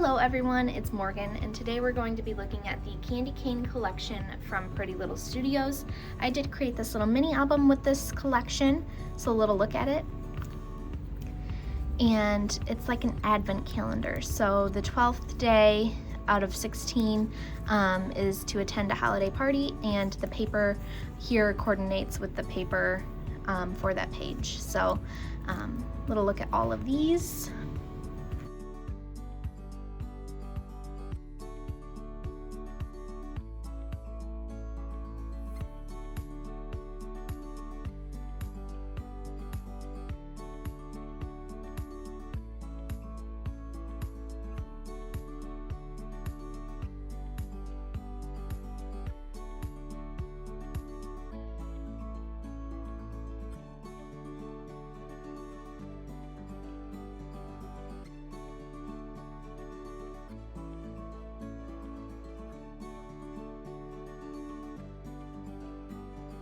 Hello everyone, it's Morgan, and today we're going to be looking at the candy cane collection from Pretty Little Studios. I did create this little mini album with this collection, so a little look at it. And it's like an advent calendar, so the 12th day out of 16 is to attend a holiday party, and the paper here coordinates with the paper for that page. So little look at all of these.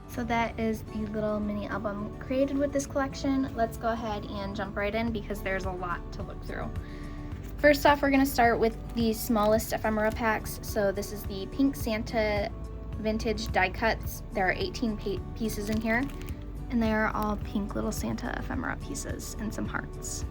So that is the little mini album created with this collection. Let's go ahead and jump right in because there's a lot to look through. First off, we're gonna start with the smallest ephemera packs. So this is the Pink Santa Vintage Die Cuts. There are 18 pieces in here, and they are all pink little Santa ephemera pieces and some hearts.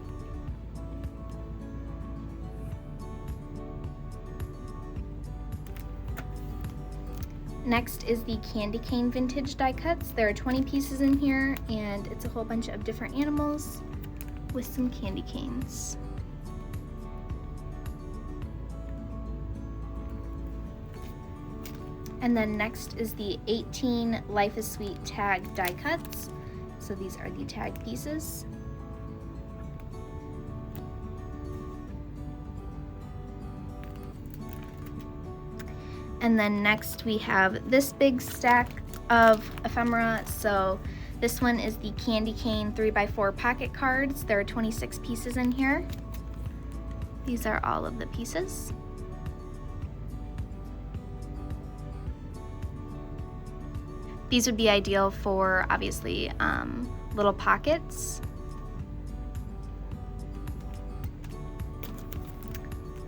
Next is the Candy Cane Vintage Die Cuts. There are 20 pieces in here, and it's a whole bunch of different animals with some candy canes. And then next is the 18 Life is Sweet Tag Die Cuts. So these are the tag pieces. And then next we have this big stack of ephemera. So this one is the Candy Cane 3x4 pocket cards. There are 26 pieces in here. These are all of the pieces. These would be ideal for, obviously, little pockets.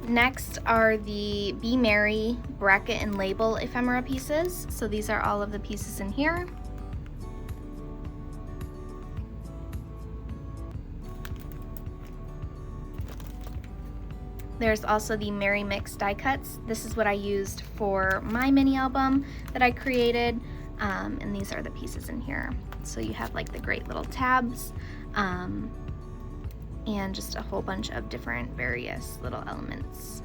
Next are the Be Merry bracket and label ephemera pieces. So these are all of the pieces in here. There's also the Merry Mix die cuts. This is what I used for my mini album that I created, and these are the pieces in here. So you have like the great little tabs, and just a whole bunch of different various little elements.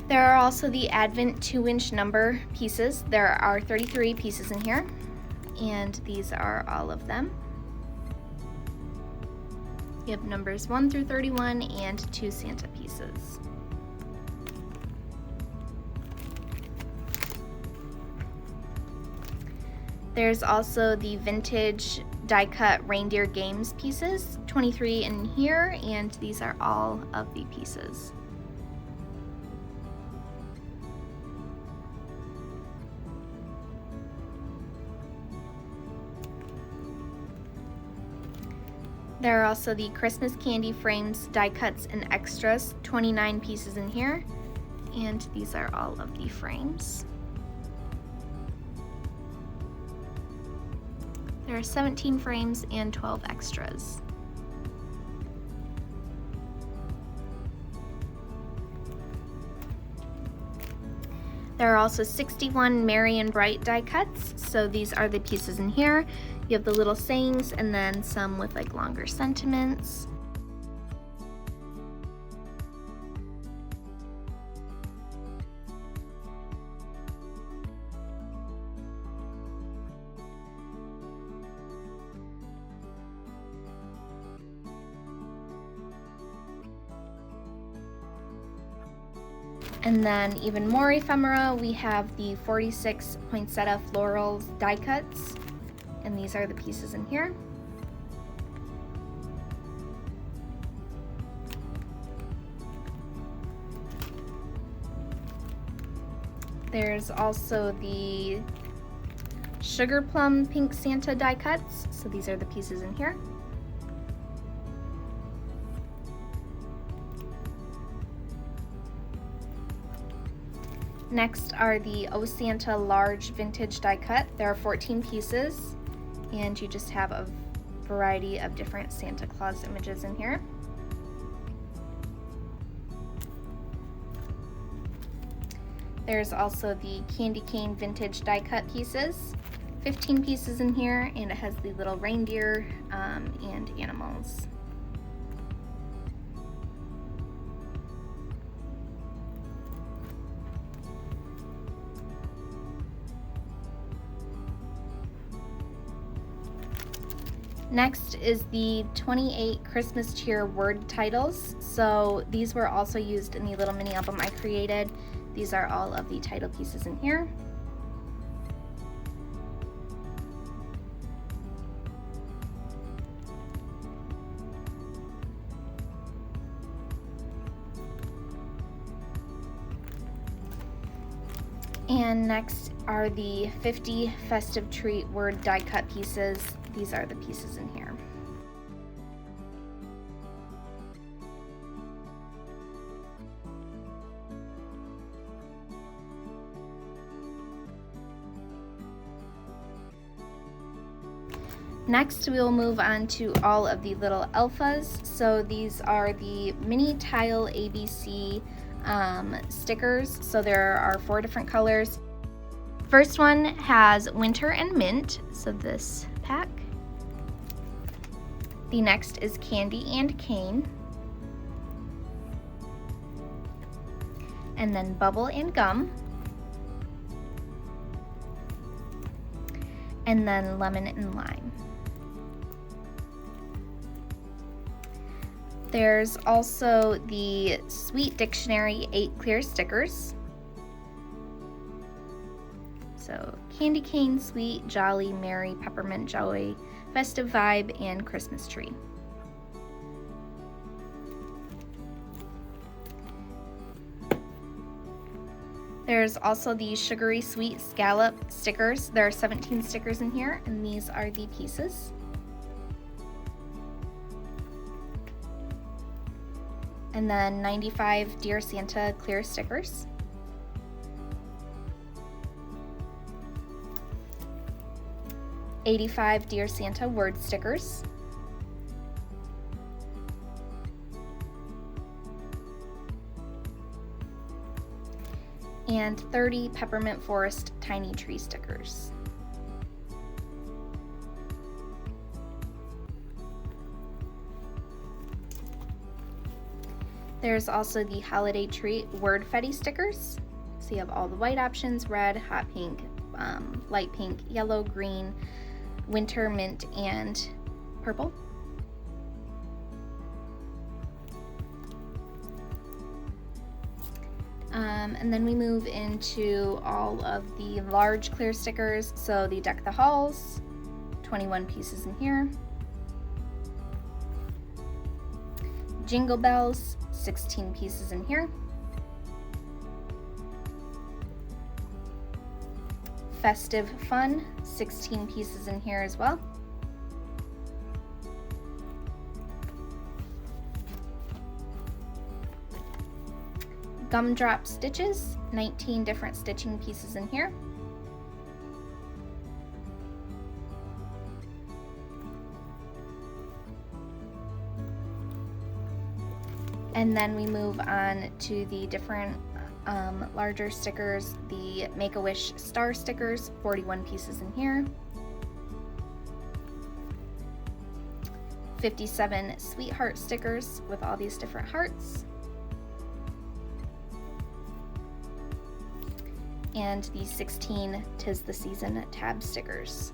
There are also the Advent 2-inch number pieces. There are 33 pieces in here, and these are all of them. You have numbers 1 through 31 and 2 Santa pieces. There's also the vintage die cut reindeer games pieces, 23 in here, and these are all of the pieces. There are also the Christmas candy frames, die cuts, and extras, 29 pieces in here, and these are all of the frames. There are 17 frames and 12 extras. There are also 61 Merry and Bright die cuts. So these are the pieces in here. You have the little sayings and then some with like longer sentiments. And then even more ephemera, we have the 46 poinsettia florals die cuts, and these are the pieces in here. There's also the Sugar Plum Pink Santa die cuts, so these are the pieces in here. Next are the O Santa large vintage die cut. There are 14 pieces, and you just have a variety of different Santa Claus images in here. There's also the candy cane vintage die cut pieces, 15 pieces in here, and it has the little reindeer and animals. Next is the 28 Christmas cheer word titles. So these were also used in the little mini album I created. These are all of the title pieces in here. And next are the 50 festive treat word die cut pieces. These are the pieces in here. Next, we will move on to all of the little alphas. So these are the mini tile ABC stickers. So there are 4 different colors. First one has winter and mint, so this pack. The next is candy and cane. And then bubble and gum. And then lemon and lime. There's also the Sweet Dictionary 8 clear stickers. So candy cane, sweet, jolly, merry, peppermint, joy, festive vibe, and Christmas tree. There's also the sugary sweet scallop stickers. There are 17 stickers in here, and these are the pieces. And then 95 Dear Santa clear stickers. $85 Dear Santa word stickers. And 30 Peppermint Forest tiny tree stickers. There's also the Holiday Treat Word Fetty stickers. So you have all the white options: red, hot pink, light pink, yellow, green, winter, mint, and purple. And then we move into all of the large clear stickers. So the Deck the Halls, 21 pieces in here. Jingle Bells, 16 pieces in here. Festive Fun, 16 pieces in here as well. Gumdrop Stitches, 19 different stitching pieces in here. And then we move on to the different larger stickers, the Make-A-Wish star stickers, 41 pieces in here. 57 Sweetheart stickers with all these different hearts. And the 16 Tis the Season tab stickers.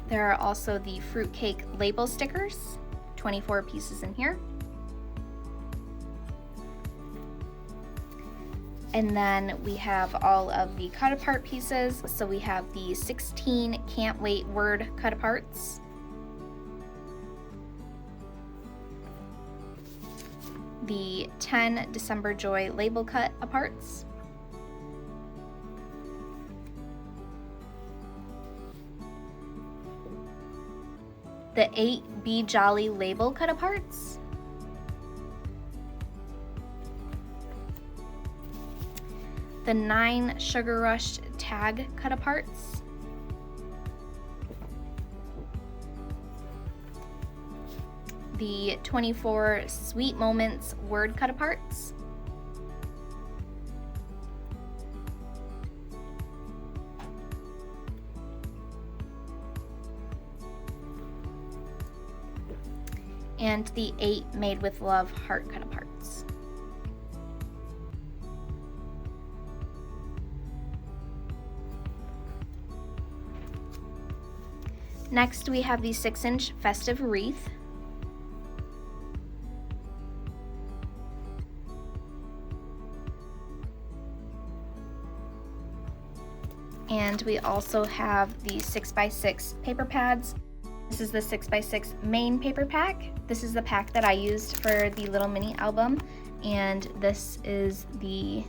There are also the fruitcake label stickers, 24 pieces in here. And then we have all of the cut apart pieces. So we have the 16 Can't Wait word cut aparts. The 10 December Joy label cut aparts. the 8 Be Jolly label cut-aparts, the 9 Sugar Rush tag cut-aparts, the 24 Sweet Moments word cut-aparts, and the 8 Made with Love heart cut-aparts. Next, we have the 6-inch festive wreath. And we also have the 6x6 paper pads. This is the 6x6 main paper pack. This is the pack that I used for the little mini album, and this is the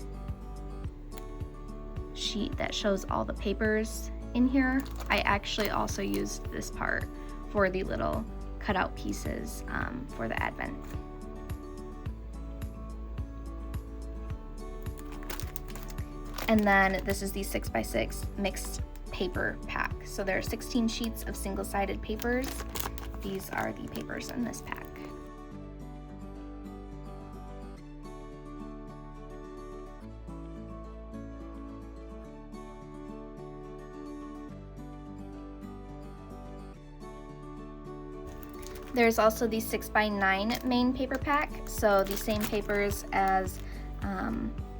sheet that shows all the papers in here. I actually also used this part for the little cutout pieces for the advent. And then this is the 6x6 mixed paper pack. So there are 16 sheets of single-sided papers. These are the papers in this pack. There's also the 6x9 main paper pack. So the same papers as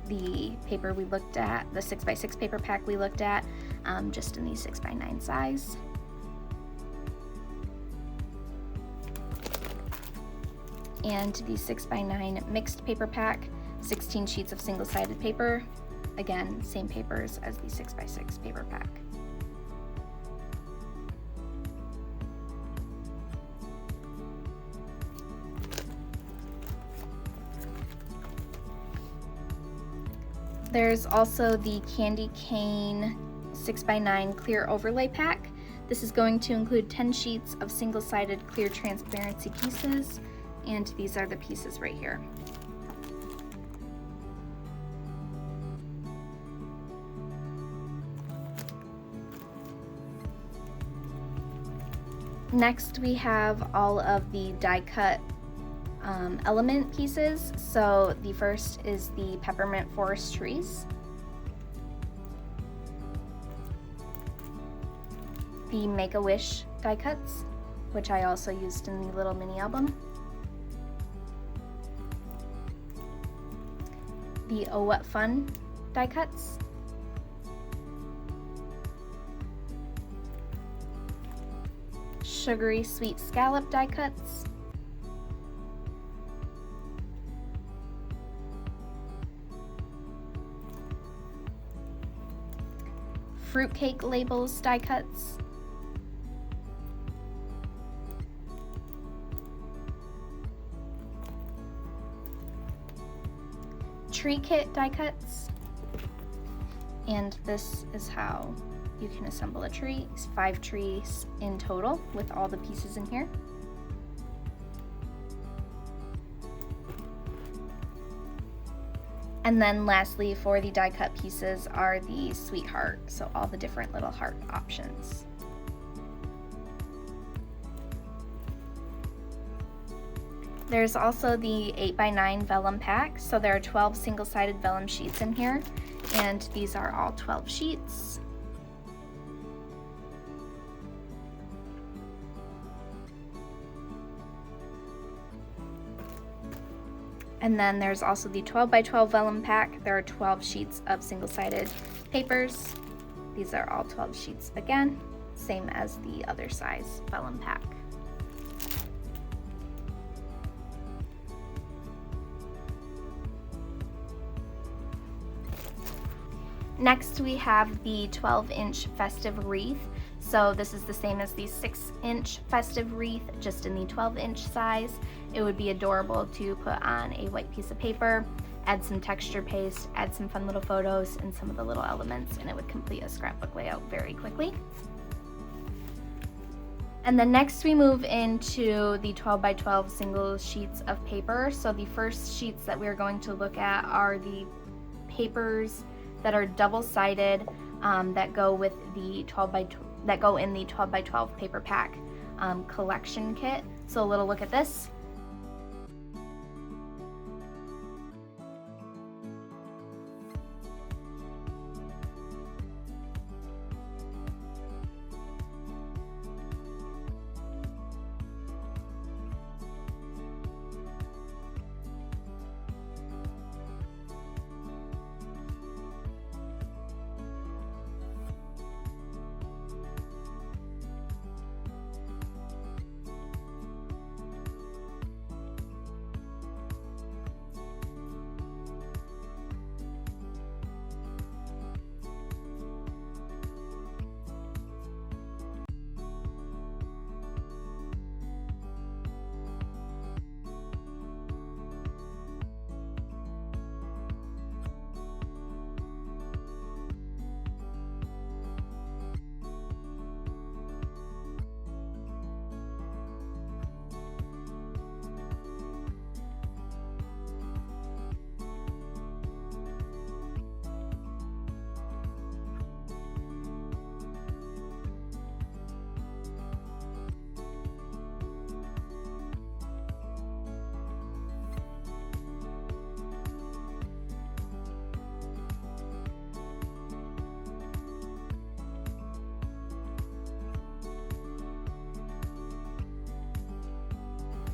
the paper we looked at, the 6x6 paper pack we looked at, just in the 6x9 size. And the 6x9 mixed paper pack, 16 sheets of single-sided paper. Again, same papers as the 6x6 paper pack. There's also the Candy Cane 6x9 clear overlay pack. This is going to include 10 sheets of single-sided clear transparency pieces, and these are the pieces right here. Next, we have all of the die cut element pieces. So the first is the Peppermint Forest Trees, the Make-A-Wish die cuts, which I also used in the little mini album, the Oh What Fun die cuts, Sugary Sweet Scallop die cuts, Fruitcake Labels die cuts, Tree Kit die cuts, and this is how you can assemble a tree. It's 5 trees in total with all the pieces in here. And then lastly, for the die cut pieces are the sweetheart, so all the different little heart options. There's also the 8x9 vellum pack, so there are 12 single-sided vellum sheets in here, and these are all 12 sheets. And then there's also the 12x12 vellum pack. There are 12 sheets of single-sided papers. These are all 12 sheets again, same as the other size vellum pack. Next, we have the 12-inch festive wreath. So this is the same as the 6-inch festive wreath, just in the 12-inch size. It would be adorable to put on a white piece of paper, add some texture paste, add some fun little photos and some of the little elements, and it would complete a scrapbook layout very quickly. And then next we move into the 12 by 12 single sheets of paper. So the first sheets that we're going to look at are the papers that are double-sided that go with the 12 by that go in the 12 by 12 paper pack collection kit. So a little look at this.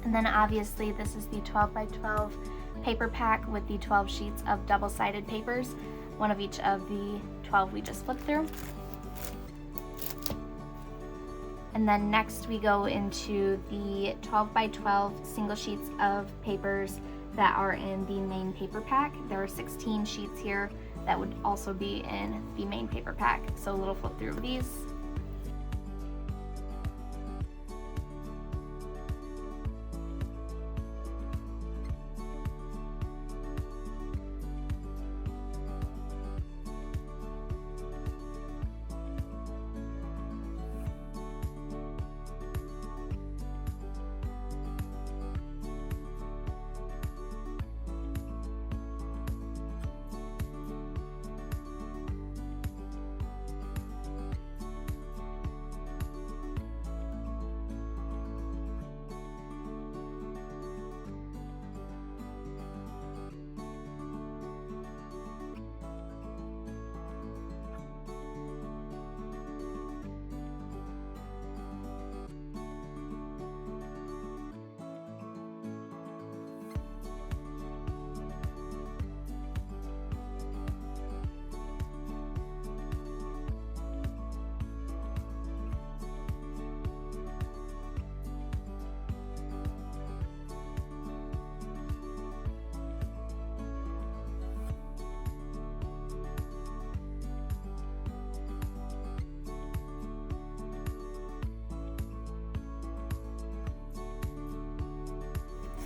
And then obviously this is the 12 by 12 paper pack with the 12 sheets of double-sided papers, one of each of the 12 we just flipped through. And then next we go into the 12 by 12 single sheets of papers that are in the main paper pack. There are 16 sheets here that would also be in the main paper pack. So a little flip through of these.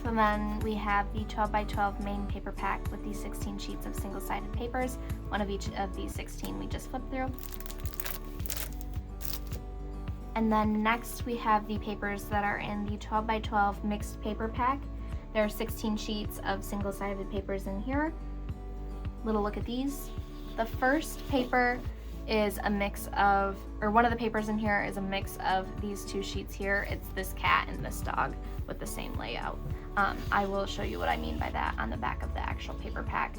So then we have the 12 by 12 main paper pack with these 16 sheets of single-sided papers, one of each of these 16 we just flipped through. And then next we have the papers that are in the 12 by 12 mixed paper pack. There are 16 sheets of single-sided papers in here. Little look at these. The first paper is a mix of, or one of the papers in here is a mix of these two sheets here. It's this cat and this dog with the same layout. I will show you what I mean by that on the back of the actual paper pack,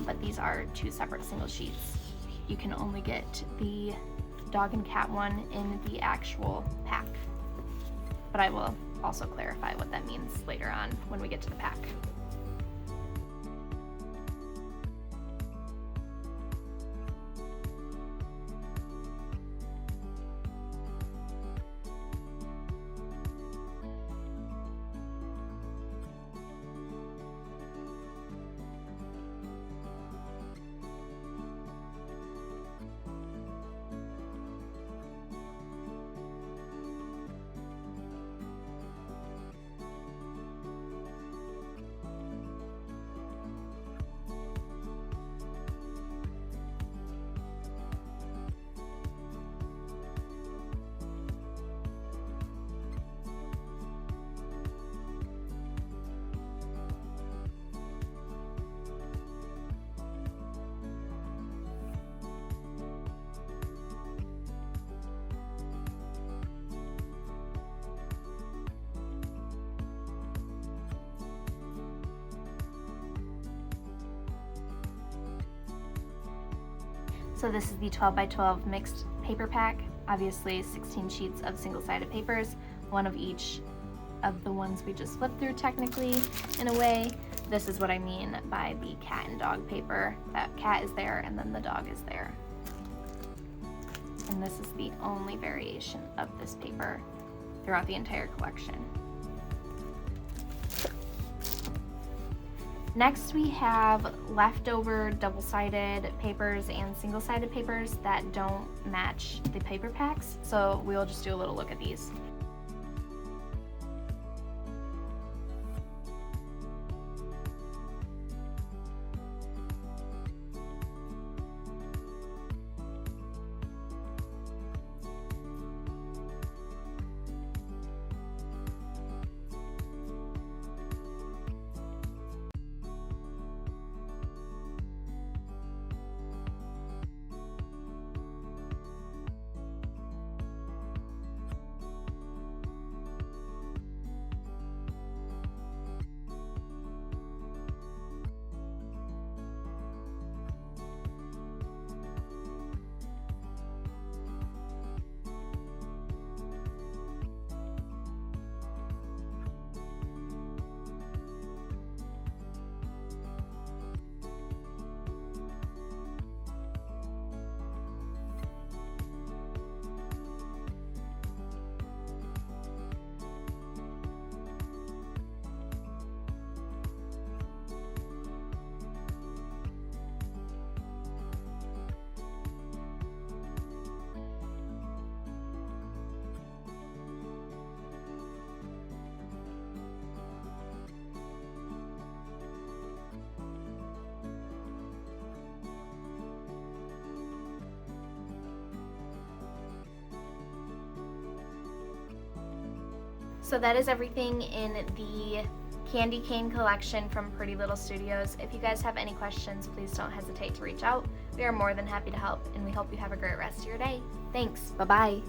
but these are two separate single sheets. You can only get the dog and cat one in the actual pack, but I will also clarify what that means later on when we get to the pack. So this is the 12 by 12 mixed paper pack. Obviously 16 sheets of single-sided papers, one of each of the ones we just flipped through technically in a way. This is what I mean by the cat and dog paper. That cat is there and then the dog is there. And this is the only variation of this paper throughout the entire collection. Next we have leftover double-sided papers and single-sided papers that don't match the paper packs, so we'll just do a little look at these. So that is everything in the candy cane collection from Pretty Little Studios. If you guys have any questions, please don't hesitate to reach out. We are more than happy to help, and we hope you have a great rest of your day. Thanks. Bye-bye.